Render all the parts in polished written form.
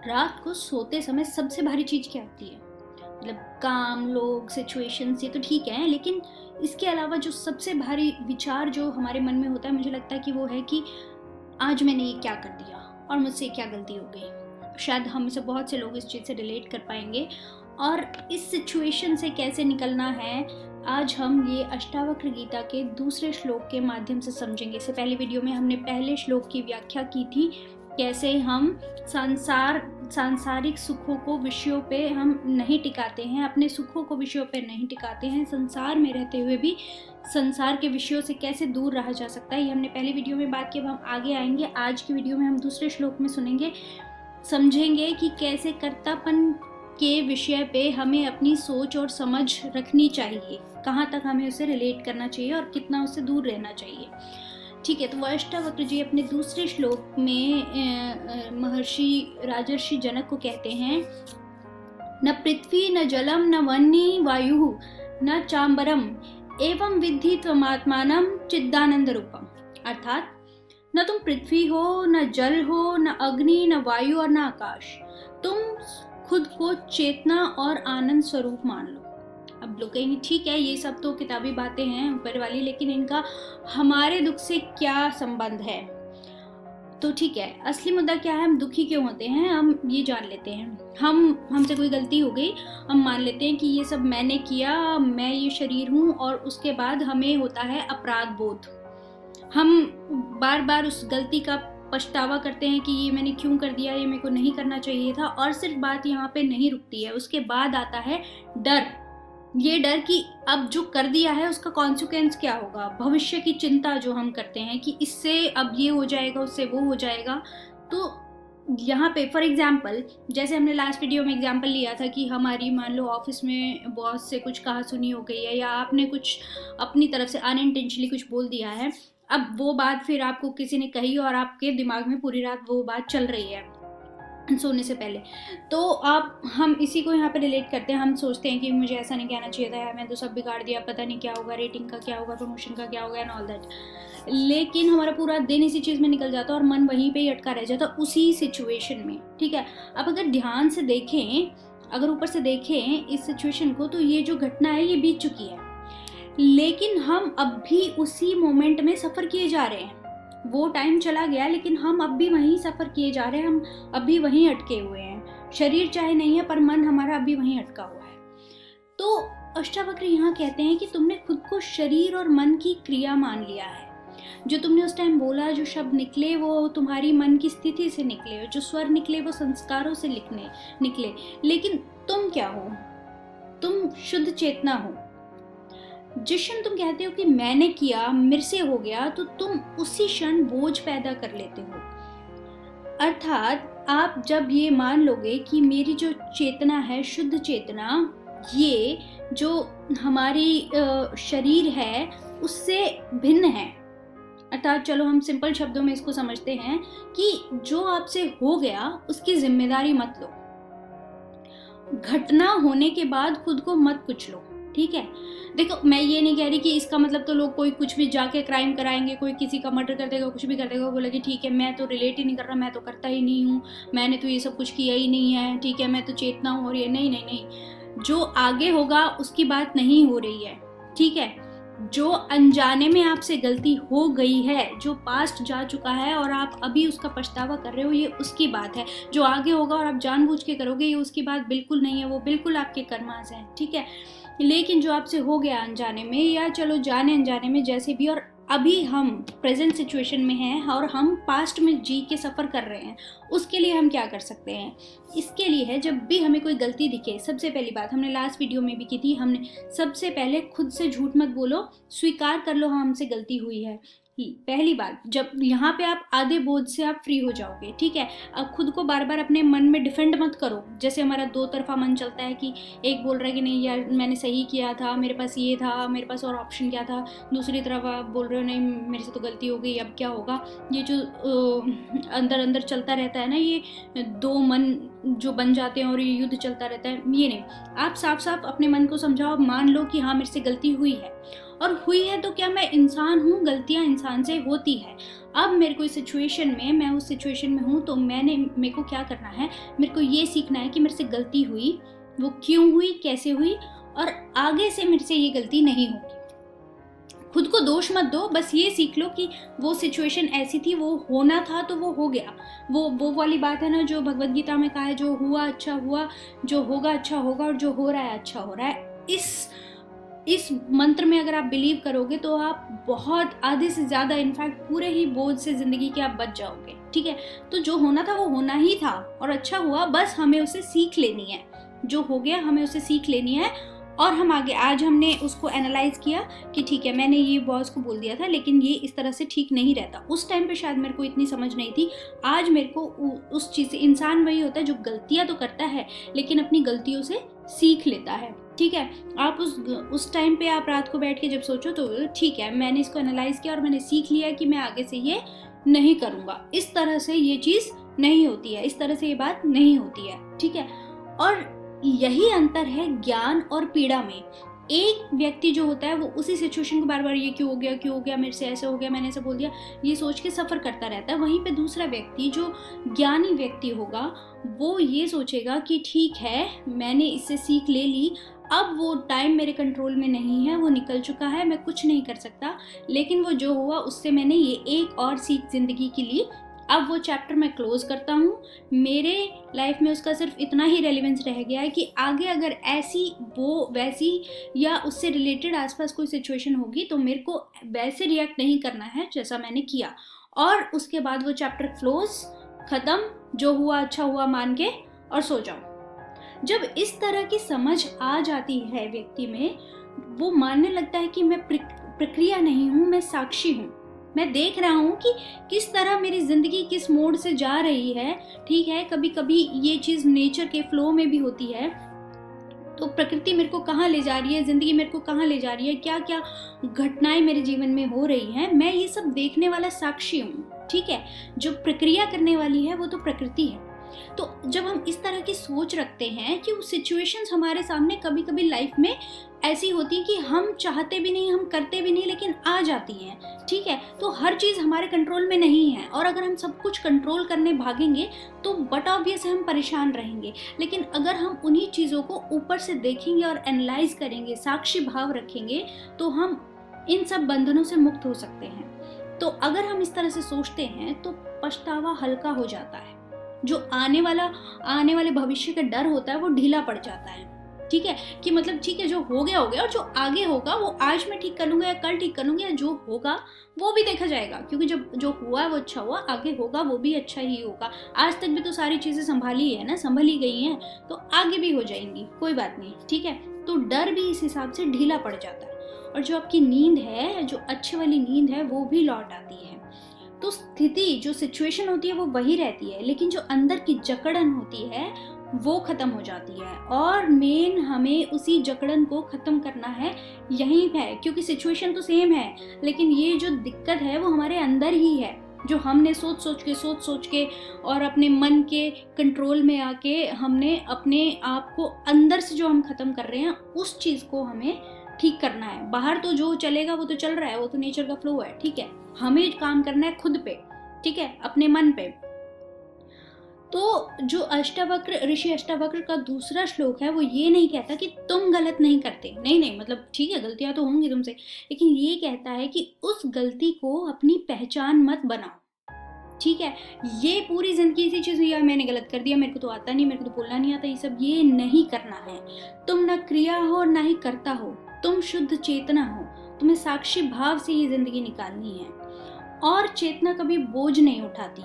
रात को सोते समय सबसे भारी चीज़ क्या होती है? मतलब काम, लोग, सिचुएशंस ये तो ठीक है, लेकिन इसके अलावा जो सबसे भारी विचार जो हमारे मन में होता है, मुझे लगता है कि वो है कि आज मैंने ये क्या कर दिया और मुझसे क्या गलती हो गई। शायद हम में से बहुत से लोग इस चीज़ से रिलेट कर पाएंगे और इस सिचुएशन से कैसे निकलना है, आज हम ये अष्टावक्र गीता के दूसरे श्लोक के माध्यम से समझेंगे। इससे पहले वीडियो में हमने पहले श्लोक की व्याख्या की थी, कैसे हम सांसारिक सुखों को विषयों पे हम नहीं टिकाते हैं, अपने सुखों को विषयों पे नहीं टिकाते हैं, संसार में रहते हुए भी संसार के विषयों से कैसे दूर रहा जा सकता है, ये हमने पहले वीडियो में बात की। अब हम आगे आएंगे, आज की वीडियो में हम दूसरे श्लोक में सुनेंगे, समझेंगे कि कैसे कर्तापन के विषय पे हमें अपनी सोच और समझ रखनी चाहिए, कहाँ तक हमें उसे रिलेट करना चाहिए और कितना उससे दूर रहना चाहिए। ठीक है, तो अष्टावक्र जी अपने दूसरे श्लोक में महर्षि राजर्षि जनक को कहते हैं, न पृथ्वी न जलम न वह्नि वायु न चांबरम एवं विद्धि त्वमात्मानं चिदानंद रूपम। अर्थात न तुम पृथ्वी हो, न जल हो, न अग्नि, न वायु और न आकाश, तुम खुद को चेतना और आनंद स्वरूप मान लो। अब लोग कहेंगे ठीक है, ये सब तो किताबी बातें हैं ऊपर वाली, लेकिन इनका हमारे दुख से क्या संबंध है? तो ठीक है, असली मुद्दा क्या है, हम दुखी क्यों होते हैं, हम ये जान लेते हैं। हमसे कोई गलती हो गई, हम मान लेते हैं कि ये सब मैंने किया, मैं ये शरीर हूँ, और उसके बाद हमें होता है अपराध बोध। हम बार बार उस गलती का पछतावा करते हैं कि ये मैंने क्यों कर दिया, ये मेरे को नहीं करना चाहिए था। और सिर्फ बात यहाँ पे नहीं रुकती है, उसके बाद आता है डर। ये डर कि अब जो कर दिया है उसका कॉन्सिक्वेंस क्या होगा, भविष्य की चिंता जो हम करते हैं कि इससे अब ये हो जाएगा, उससे वो हो जाएगा। तो यहाँ पे फॉर एग्जाम्पल, जैसे हमने लास्ट वीडियो में एग्जाम्पल लिया था कि हमारी मान लो ऑफिस में बॉस से कुछ कहा सुनी हो गई है, या आपने कुछ अपनी तरफ से अनइंटेंशनली कुछ बोल दिया है। अब वो बात फिर आपको किसी ने कही और आपके दिमाग में पूरी रात वो बात चल रही है सोने से पहले, तो हम इसी को यहाँ पे रिलेट करते हैं। हम सोचते हैं कि मुझे ऐसा नहीं कहना चाहिए था यार, मैं तो सब बिगाड़ दिया, पता नहीं क्या होगा, रेटिंग का क्या होगा, प्रमोशन का क्या होगा एंड ऑल दैट। लेकिन हमारा पूरा दिन इसी चीज़ में निकल जाता है और मन वहीं पे ही अटका रह जाता उसी सिचुएशन में। ठीक है, अब अगर ध्यान से देखें, अगर ऊपर से देखें इस सिचुएशन को, तो ये जो घटना है ये बीत चुकी है, लेकिन हम अब भी उसी मोमेंट में सफ़र किए जा रहे हैं। वो टाइम चला गया, लेकिन हम अब भी वहीं सफ़र किए जा रहे हैं, हम अब भी वहीं अटके हुए हैं। शरीर चाहे नहीं है, पर मन हमारा अभी वहीं अटका हुआ है। तो अष्टावक्र यहाँ कहते हैं कि तुमने खुद को शरीर और मन की क्रिया मान लिया है। जो तुमने उस टाइम बोला, जो शब्द निकले वो तुम्हारी मन की स्थिति से निकले, जो स्वर निकले वो संस्कारों से निकले, लेकिन तुम क्या हो? तुम शुद्ध चेतना हो। जिस क्षण तुम कहते हो कि मैंने किया, मेरे से हो गया, तो तुम उसी क्षण बोझ पैदा कर लेते हो। अर्थात आप जब ये मान लोगे कि मेरी जो चेतना है, शुद्ध चेतना, ये जो हमारी शरीर है उससे भिन्न है। अर्थात चलो हम सिंपल शब्दों में इसको समझते हैं कि जो आपसे हो गया उसकी जिम्मेदारी मत लो। घटना होने के बाद खुद को मत कुचलो। ठीक है, देखो मैं ये नहीं कह रही कि इसका मतलब तो लोग कोई कुछ भी जाके क्राइम कराएंगे, कोई किसी का मर्डर कर देगा, कुछ भी कर देगा, बोलेगा ठीक है मैं तो रिलेट ही नहीं कर रहा, मैं तो करता ही नहीं हूँ, मैंने तो ये सब कुछ किया ही नहीं है, ठीक है मैं तो चेतना हूँ। और ये नहीं नहीं नहीं, जो आगे होगा उसकी बात नहीं हो रही है। ठीक है, जो अनजाने में आपसे गलती हो गई है, जो पास्ट जा चुका है और आप अभी उसका पछतावा कर रहे हो, ये उसकी बात है। जो आगे होगा और आप जानबूझ के करोगे, ये उसकी बात बिल्कुल नहीं है, वो बिल्कुल आपके कर्मास हैं। ठीक है, लेकिन जो आपसे हो गया अनजाने में, या चलो जाने अनजाने में, जैसे भी, और अभी हम प्रेजेंट सिचुएशन में हैं और हम पास्ट में जी के सफ़र कर रहे हैं, उसके लिए हम क्या कर सकते हैं? इसके लिए है, जब भी हमें कोई गलती दिखे, सबसे पहली बात हमने लास्ट वीडियो में भी की थी, हमने सबसे पहले खुद से झूठ मत बोलो, स्वीकार कर लो हाँ हमसे गलती हुई है। पहली बात, जब यहाँ पे आप आधे बोझ से आप फ्री हो जाओगे। ठीक है, अब खुद को बार बार अपने मन में डिफेंड मत करो। जैसे हमारा दो तरफा मन चलता है कि एक बोल रहा है कि नहीं यार मैंने सही किया था, मेरे पास ये था, मेरे पास और ऑप्शन क्या था, दूसरी तरफ आप बोल रहे हो नहीं मेरे से तो गलती हो गई, अब क्या होगा। ये जो अंदर अंदर चलता रहता है ना, ये दो मन जो बन जाते हैं और ये युद्ध चलता रहता है, ये नहीं। आप साफ साफ अपने मन को समझाओ, मान लो कि हाँ मेरे से गलती हुई है, और हुई है तो क्या मैं इंसान हूँ, गलतियाँ इंसान से होती है। अब मेरे को इस सिचुएशन में, मैं उस सिचुएशन में हूँ, तो मेरे को क्या करना है, मेरे को ये सीखना है कि मेरे से गलती हुई, वो क्यों हुई, कैसे हुई, और आगे से मेरे से ये गलती नहीं होगी। खुद को दोष मत दो, बस ये सीख लो कि वो सिचुएशन ऐसी थी, वो होना था तो वो हो गया। वो वाली बात है ना जो भगवद गीता में कहा है, जो हुआ अच्छा हुआ, जो होगा अच्छा होगा, और जो हो रहा है अच्छा हो रहा है। इस मंत्र में अगर आप बिलीव करोगे तो आप बहुत आधे से ज़्यादा, इनफैक्ट पूरे ही बोझ से ज़िंदगी के आप बच जाओगे। ठीक है, तो जो होना था वो होना ही था और अच्छा हुआ, बस हमें उसे सीख लेनी है। जो हो गया हमें उसे सीख लेनी है और हम आगे, आज हमने उसको एनालाइज किया कि ठीक है, मैंने ये बॉस को बोल दिया था लेकिन ये इस तरह से ठीक नहीं रहता। उस टाइम पे शायद मेरे को इतनी समझ नहीं थी, आज मेरे को उस चीज़ से, इंसान वही होता है जो गलतियां तो करता है लेकिन अपनी गलतियों से सीख लेता है। ठीक है, आप उस टाइम पे आप रात को बैठ के जब सोचो तो ठीक है, मैंने इसको एनालाइज किया और मैंने सीख लिया कि मैं आगे से ये नहीं करूँगा, इस तरह से ये चीज़ नहीं होती है, इस तरह से ये बात नहीं होती है। ठीक है, और यही अंतर है ज्ञान और पीड़ा में। एक व्यक्ति जो होता है वो उसी सिचुएशन को बार बार, ये क्यों हो गया, मेरे से ऐसे हो गया, मैंने ऐसे बोल दिया, ये सोच के सफ़र करता रहता है। वहीं पे दूसरा व्यक्ति जो ज्ञानी व्यक्ति होगा वो ये सोचेगा कि ठीक है, मैंने इससे सीख ले ली, अब वो टाइम मेरे कंट्रोल में नहीं है, वो निकल चुका है, मैं कुछ नहीं कर सकता, लेकिन वो जो हुआ उससे मैंने ये एक और सीख ज़िंदगी की ली, अब वो चैप्टर मैं क्लोज करता हूँ। मेरे लाइफ में उसका सिर्फ इतना ही रेलिवेंस रह गया है कि आगे अगर ऐसी वो वैसी या उससे रिलेटेड आसपास कोई सिचुएशन होगी तो मेरे को वैसे रिएक्ट नहीं करना है जैसा मैंने किया, और उसके बाद वो चैप्टर क्लोज, ख़त्म, जो हुआ अच्छा हुआ मान के और सो जाओ। जब इस तरह की समझ आ जाती है व्यक्ति में, वो मानने लगता है कि मैं प्रक्रिया नहीं हूँ, मैं साक्षी हूँ। मैं देख रहा हूँ कि किस तरह मेरी ज़िंदगी किस मोड़ से जा रही है। ठीक है, कभी कभी ये चीज़ नेचर के फ्लो में भी होती है, तो प्रकृति मेरे को कहाँ ले जा रही है, ज़िंदगी मेरे को कहाँ ले जा रही है, क्या क्या घटनाएं मेरे जीवन में हो रही हैं, मैं ये सब देखने वाला साक्षी हूँ। ठीक है, जो प्रक्रिया करने वाली है वो तो प्रकृति है। तो जब हम इस तरह की सोच रखते हैं कि वो सिचुएशंस हमारे सामने कभी कभी लाइफ में ऐसी होती है कि हम चाहते भी नहीं, हम करते भी नहीं, लेकिन आ जाती हैं। ठीक है, तो हर चीज़ हमारे कंट्रोल में नहीं है, और अगर हम सब कुछ कंट्रोल करने भागेंगे तो बट ऑब्वियस हम परेशान रहेंगे। लेकिन अगर हम उन्हीं चीज़ों को ऊपर से देखेंगे और एनालाइज करेंगे, साक्षी भाव रखेंगे, तो हम इन सब बंधनों से मुक्त हो सकते हैं। तो अगर हम इस तरह से सोचते हैं तो पछतावा हल्का हो जाता है, जो आने वाले भविष्य का डर होता है वो ढीला पड़ जाता है। ठीक है, कि मतलब ठीक है, जो हो गया हो गया, और जो आगे होगा वो आज मैं ठीक कर लूँगा या कल ठीक कर लूँगी, या जो होगा वो भी देखा जाएगा, क्योंकि जब जो हुआ है वो अच्छा हुआ, आगे होगा वो भी अच्छा ही होगा। आज तक भी तो सारी चीज़ें संभाली है ना, संभली गई हैं, तो आगे भी हो जाएंगी, कोई बात नहीं। ठीक है, तो डर भी इस हिसाब से ढीला पड़ जाता है, और जो आपकी नींद है, जो अच्छी वाली नींद है, वो भी लौट आती है। तो स्थिति, जो सिचुएशन होती है वो वही रहती है, लेकिन जो अंदर की जकड़न होती है वो खत्म हो जाती है, और मेन हमें उसी जकड़न को खत्म करना है यहीं है, क्योंकि सिचुएशन तो सेम है, लेकिन ये जो दिक्कत है वो हमारे अंदर ही है, जो हमने सोच सोच के और अपने मन के कंट्रोल में आके हमने अपने आप को अंदर से जो हम खत्म कर रहे हैं, उस चीज़ को हमें ठीक करना है। बाहर तो जो चलेगा वो तो चल रहा है, वो तो नेचर का फ्लो है। ठीक है, हमें काम करना है खुद पे, ठीक है, अपने मन पे। तो जो ऋषि अष्टावक्र का दूसरा श्लोक है वो ये नहीं कहता कि तुम गलत नहीं करते, नहीं, मतलब ठीक है, गलतियां तो होंगी तुमसे, लेकिन ये कहता है कि उस गलती को अपनी पहचान मत बनाओ। ठीक है, ये पूरी जिंदगी इसी चीज़ में, यार मैंने गलत कर दिया, मेरे को तो आता नहीं, मेरे को तो बोलना नहीं आता, ये सब ये नहीं करना है। तुम ना क्रिया हो और ना ही करता हो, तुम शुद्ध चेतना हो, तुम्हें साक्षी भाव से ये जिंदगी निकालनी है। और चेतना कभी बोझ नहीं उठाती,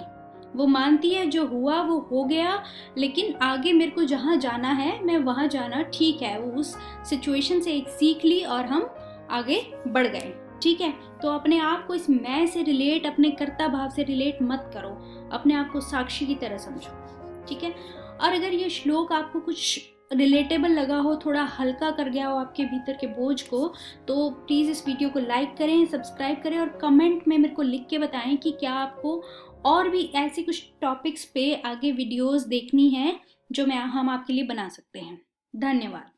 वो मानती है जो हुआ वो हो गया, लेकिन आगे मेरे को जहाँ जाना है मैं वहाँ जाना ठीक है। वो उस सिचुएशन से एक सीख ली और हम आगे बढ़ गए। ठीक है, तो अपने आप को इस मैं से रिलेट, अपने कर्ता भाव से रिलेट मत करो, अपने आप को साक्षी की तरह समझो। ठीक है, और अगर ये श्लोक आपको कुछ रिलेटेबल लगा हो, थोड़ा हल्का कर गया हो आपके भीतर के बोझ को, तो प्लीज़ इस वीडियो को लाइक करें, सब्सक्राइब करें, और कमेंट में मेरे को लिख के बताएं कि क्या आपको और भी ऐसे कुछ टॉपिक्स पे आगे वीडियोस देखनी है जो हम आपके लिए बना सकते हैं। धन्यवाद।